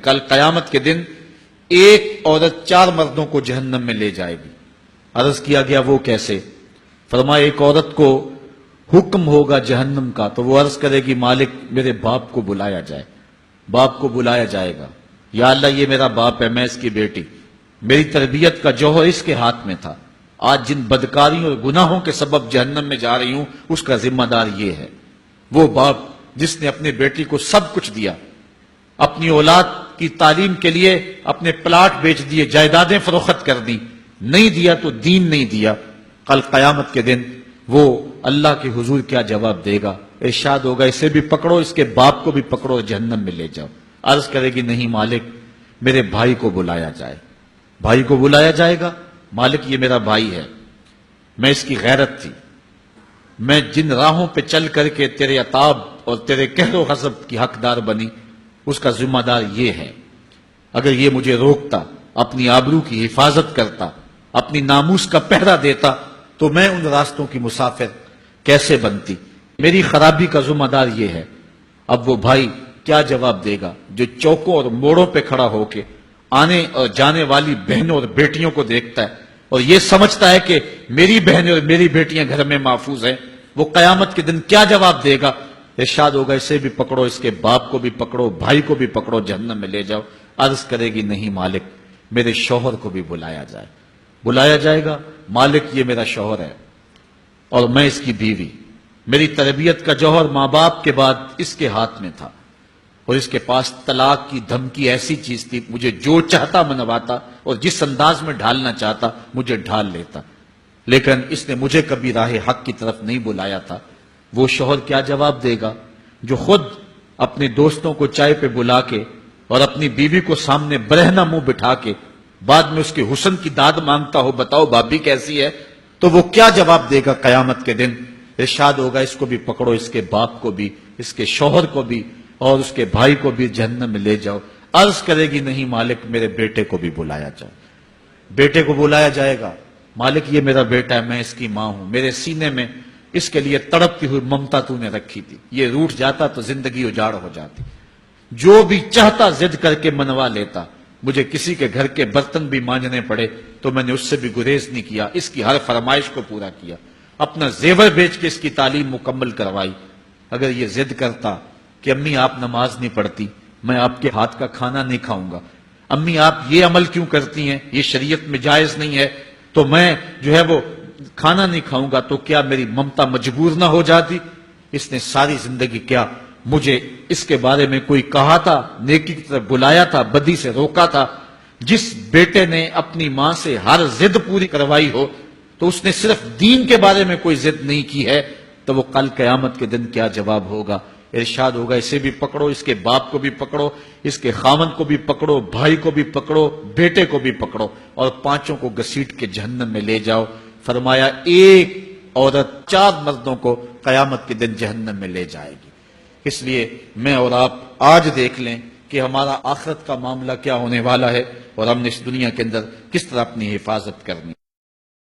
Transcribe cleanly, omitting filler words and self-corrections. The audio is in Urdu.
کل قیامت کے دن ایک عورت 4 مردوں کو جہنم میں لے جائے گی۔ عرض کیا گیا وہ کیسے؟ فرمایا ایک عورت کو حکم ہوگا جہنم کا تو وہ عرض کرے گی مالک میرے باپ کو بلایا جائے۔ باپ کو بلایا جائے گا، یا اللہ یہ میرا باپ ہے، میں اس کی بیٹی، میری تربیت کا جوہر اس کے ہاتھ میں تھا، آج جن بدکاریوں اور گناہوں کے سبب جہنم میں جا رہی ہوں اس کا ذمہ دار یہ ہے۔ وہ باپ جس نے اپنے بیٹی کو سب کچھ دیا، اپنی اولاد کی تعلیم کے لیے اپنے پلاٹ بیچ دیے، جائیدادیں فروخت کر دی، نہیں دیا تو دین نہیں دیا، کل قیامت کے دن وہ اللہ کے حضور کیا جواب دے گا؟ ارشاد ہوگا اسے بھی پکڑو، اس کے باپ کو بھی پکڑو، جہنم میں لے جاؤ۔ عرض کرے گی نہیں مالک میرے بھائی کو بلایا جائے۔ بھائی کو بلایا جائے گا، مالک یہ میرا بھائی ہے، میں اس کی غیرت تھی، میں جن راہوں پہ چل کر کے تیرے عتاب اور تیرے قہر و غضب کی حقدار بنی اس کا ذمہ دار یہ ہے، اگر یہ مجھے روکتا، اپنی آبرو کی حفاظت کرتا، اپنی ناموس کا پہرا دیتا تو میں ان راستوں کی مسافر کیسے بنتی؟ میری خرابی کا ذمہ دار یہ ہے۔ اب وہ بھائی کیا جواب دے گا جو چوکوں اور موڑوں پہ کھڑا ہو کے آنے اور جانے والی بہنوں اور بیٹیوں کو دیکھتا ہے اور یہ سمجھتا ہے کہ میری بہنیں اور میری بیٹیاں گھر میں محفوظ ہیں؟ وہ قیامت کے دن کیا جواب دے گا؟ ارشاد ہوگا اسے بھی پکڑو، اس کے باپ کو بھی پکڑو، بھائی کو بھی پکڑو، جہنم میں لے جاؤ۔ عرض کرے گی نہیں مالک میرے شوہر کو بھی بلایا جائے۔ بلایا جائے گا، مالک یہ میرا شوہر ہے اور میں اس کی بیوی، میری تربیت کا جوہر ماں باپ کے بعد اس کے ہاتھ میں تھا اور اس کے پاس طلاق کی دھمکی ایسی چیز تھی، مجھے جو چاہتا منواتا اور جس انداز میں ڈھالنا چاہتا مجھے ڈھال لیتا، لیکن اس نے مجھے کبھی راہ حق کی طرف نہیں بلایا تھا۔ وہ شوہر کیا جواب دے گا جو خود اپنے دوستوں کو چائے پہ بلا کے اور اپنی بیوی کو سامنے برہنہ منہ بٹھا کے بعد میں اس کے حسن کی داد مانگتا ہو، بتاؤ بھابی کیسی ہے؟ تو وہ کیا جواب دے گا قیامت کے دن؟ ارشاد ہوگا اس کو بھی پکڑو، اس کے باپ کو بھی، اس کے شوہر کو بھی اور اس کے بھائی کو بھی جہنم میں لے جاؤ۔ عرض کرے گی نہیں مالک میرے بیٹے کو بھی بلایا جائے۔ بیٹے کو بلایا جائے گا، مالک یہ میرا بیٹا ہے، میں اس کی ماں ہوں، میرے سینے میں اس کے لیے تڑپتی ہوئی ممتا تو نے رکھی تھی، یہ روٹھ جاتا تو زندگی اجاڑ ہو جاتی، جو بھی چاہتا ضد کر کے منوا لیتا، مجھے کسی کے گھر کے برتن بھی مانجنے پڑے تو میں نے اس سے بھی گریز نہیں کیا، اس کی ہر فرمائش کو پورا کیا، اپنا زیور بیچ کے اس کی تعلیم مکمل کروائی۔ اگر یہ ضد کرتا کہ امی آپ نماز نہیں پڑھتی، میں آپ کے ہاتھ کا کھانا نہیں کھاؤں گا، امی آپ یہ عمل کیوں کرتی ہیں، یہ شریعت میں جائز نہیں ہے، تو میں جو ہے وہ کھانا نہیں کھاؤں گا، تو کیا میری ممتا مجبور نہ ہو جاتی؟ اس نے ساری زندگی کیا مجھے اس کے بارے میں کوئی کہا تھا، نیکی کی طرف بلایا تھا، بدی سے روکا تھا؟ جس بیٹے نے اپنی ماں سے ہر ضد پوری کروائی ہو تو اس نے صرف دین کے بارے میں کوئی ضد نہیں کی ہے، تو وہ کل قیامت کے دن کیا جواب ہوگا؟ ارشاد ہوگا اسے بھی پکڑو، اس کے باپ کو بھی پکڑو، اس کے خامن کو بھی پکڑو، بھائی کو بھی پکڑو، بیٹے کو بھی پکڑو اور 5 کو گھسیٹ کے جہنم میں لے جاؤ۔ فرمایا ایک عورت 4 مردوں کو قیامت کے دن جہنم میں لے جائے گی۔ اس لیے میں اور آپ آج دیکھ لیں کہ ہمارا آخرت کا معاملہ کیا ہونے والا ہے اور ہم نے اس دنیا کے اندر کس طرح اپنی حفاظت کرنی۔